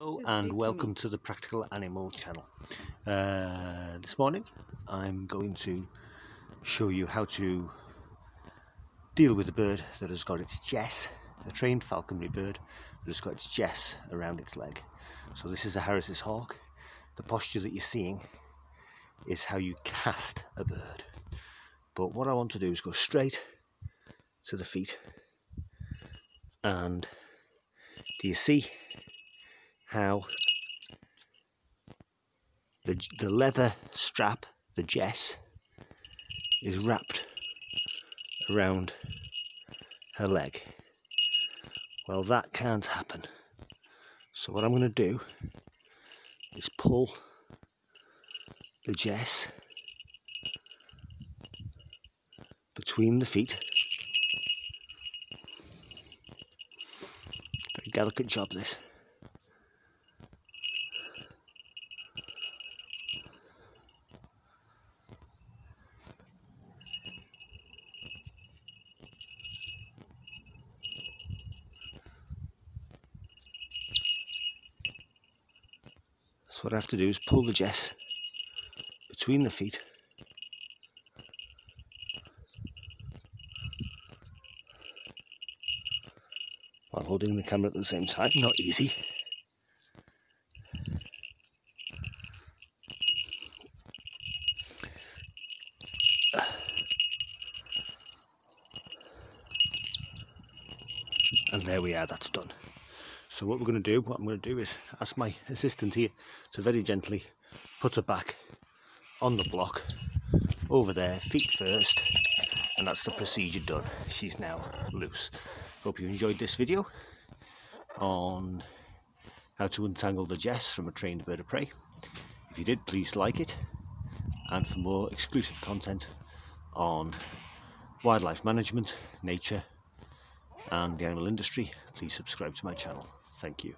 Hello and welcome to the Practical Animal channel. This morning I'm going to show you how to deal with a bird that has got its jess, a trained falconry bird that has got its jess around its leg. So this is a Harris's hawk. The posture that you're seeing is how you cast a bird. But what I want to do is go straight to the feet, and do you see how the leather strap, the jess, is wrapped around her leg? Well, that can't happen. So what I'm going to do is pull the jess between the feet. Very delicate job this. So what I have to do is pull the jess between the feet, while holding the camera at the same time. Not easy. And there we are, that's done. So what I'm going to do is ask my assistant here to very gently put her back on the block over there, feet first, and that's the procedure done. She's now loose. Hope you enjoyed this video on how to untangle the jess from a trained bird of prey. If you did, please like it, and for more exclusive content on wildlife management, nature and the animal industry, please subscribe to my channel. Thank you.